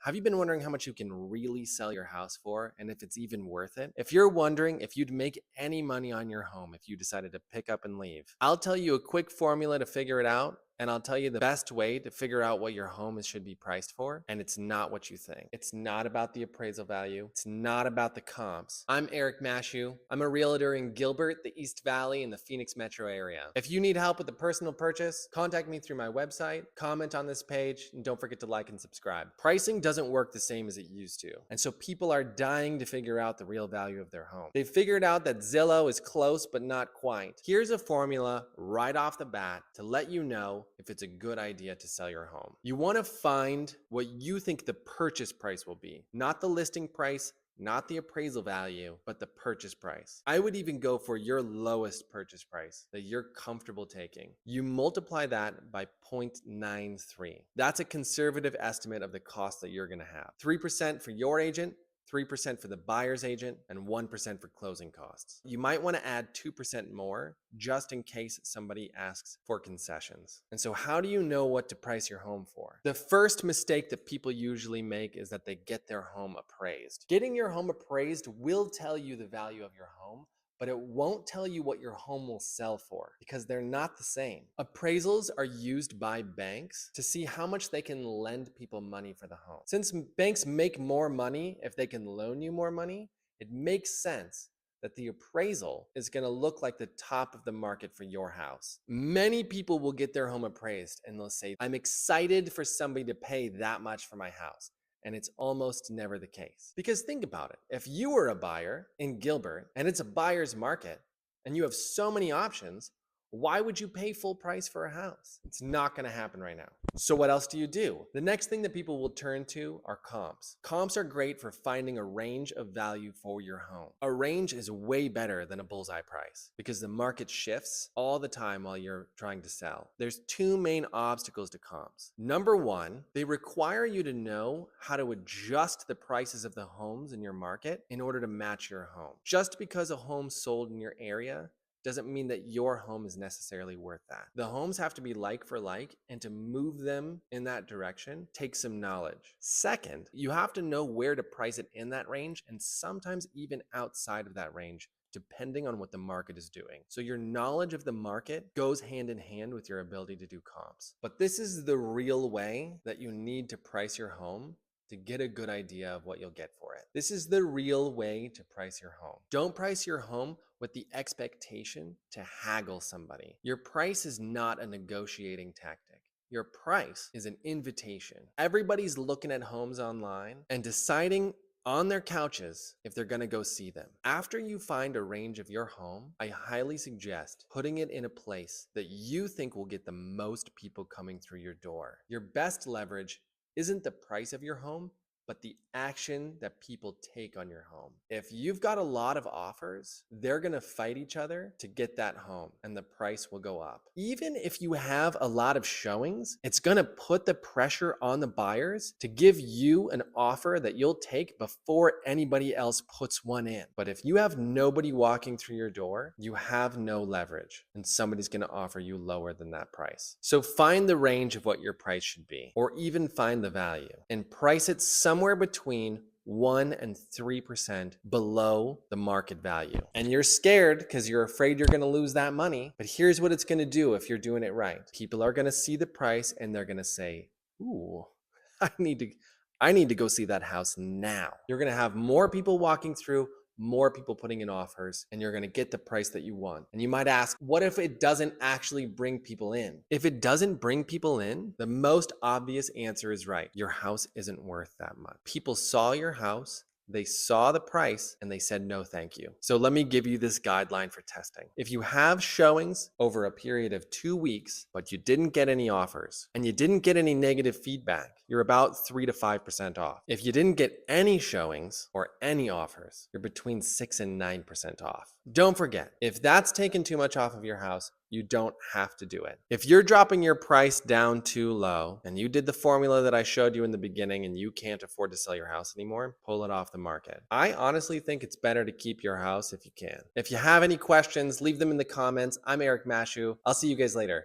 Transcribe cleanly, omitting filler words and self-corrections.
Have you been wondering how much you can really sell your house for and if it's even worth it? If you're wondering if you'd make any money on your home if you decided to pick up and leave, I'll tell you a quick formula to figure it out. And I'll tell you the best way to figure out what your home should be priced for. And it's not what you think. It's not about the appraisal value. It's not about the comps. I'm Eric Mashew. I'm a realtor in Gilbert, the East Valley, and the Phoenix metro area. If you need help with a personal purchase, contact me through my website, comment on this page, and don't forget to like and subscribe. Pricing doesn't work the same as it used to. And so people are dying to figure out the real value of their home. They've figured out that Zillow is close, but not quite. Here's a formula right off the bat to let you know if it's a good idea to sell your home. You want to find what you think the purchase price will be, not the listing price, not the appraisal value, but the purchase price. I would even go for your lowest purchase price that you're comfortable taking. You multiply that by 0.93. That's a conservative estimate of the cost that you're going to have. 3% for your agent, 3% for the buyer's agent, and 1% for closing costs. You might want to add 2% more just in case somebody asks for concessions. And so how do you know what to price your home for? The first mistake that people usually make is that they get their home appraised. Getting your home appraised will tell you the value of your home, but it won't tell you what your home will sell for because they're not the same. Appraisals are used by banks to see how much they can lend people money for the home. Since banks make more money if they can loan you more money, it makes sense that the appraisal is going to look like the top of the market for your house. Many people will get their home appraised and they'll say, I'm excited for somebody to pay that much for my house. And it's almost never the case. Because think about it. If you were a buyer in Gilbert and it's a buyer's market and you have so many options, why would you pay full price for a house? It's not going to happen right now. So what else do you do? The next thing that people will turn to are comps. Comps are great for finding a range of value for your home. A range is way better than a bullseye price because the market shifts all the time while you're trying to sell. There's two main obstacles to comps. Number one, they require you to know how to adjust the prices of the homes in your market in order to match your home. Just because a home sold in your area doesn't mean that your home is necessarily worth that. The homes have to be like for like, and to move them in that direction takes some knowledge. Second, you have to know where to price it in that range and sometimes even outside of that range, depending on what the market is doing. So your knowledge of the market goes hand in hand with your ability to do comps. But this is the real way that you need to price your home to get a good idea of what you'll get for it. This is the real way to price your home. Don't price your home with the expectation to haggle somebody. Your price is not a negotiating tactic. Your price is an invitation. Everybody's looking at homes online and deciding on their couches if they're gonna go see them. After you find a range of your home, I highly suggest putting it in a place that you think will get the most people coming through your door. Your best leverage isn't the price of your home, but the action that people take on your home. If you've got a lot of offers, they're gonna fight each other to get that home and the price will go up. Even if you have a lot of showings, it's gonna put the pressure on the buyers to give you an offer that you'll take before anybody else puts one in. But if you have nobody walking through your door, you have no leverage and somebody's gonna offer you lower than that price. So find the range of what your price should be, or even find the value and price it somewhere between 1 and 3% below the market value. And you're scared because you're afraid you're going to lose that money. But here's what it's going to do if you're doing it right. People are going to see the price and they're going to say, ooh, I need to go see that house now. You're going to have more people walking through, more people putting in offers, and you're going to get the price that you want. And you might ask, what if it doesn't actually bring people in? If it doesn't bring people in, the most obvious answer is right. Your house isn't worth that much. People saw your house, they saw the price, and they said, no, thank you. So let me give you this guideline for testing. If you have showings over a period of 2 weeks, but you didn't get any offers and you didn't get any negative feedback, you're about 3 to 5% off. If you didn't get any showings or any offers, you're between 6 and 9% off. Don't forget, if that's taken too much off of your house, you don't have to do it. If you're dropping your price down too low and you did the formula that I showed you in the beginning and you can't afford to sell your house anymore, pull it off the market. I honestly think it's better to keep your house if you can. If you have any questions, leave them in the comments. I'm Eric Mashew. I'll see you guys later.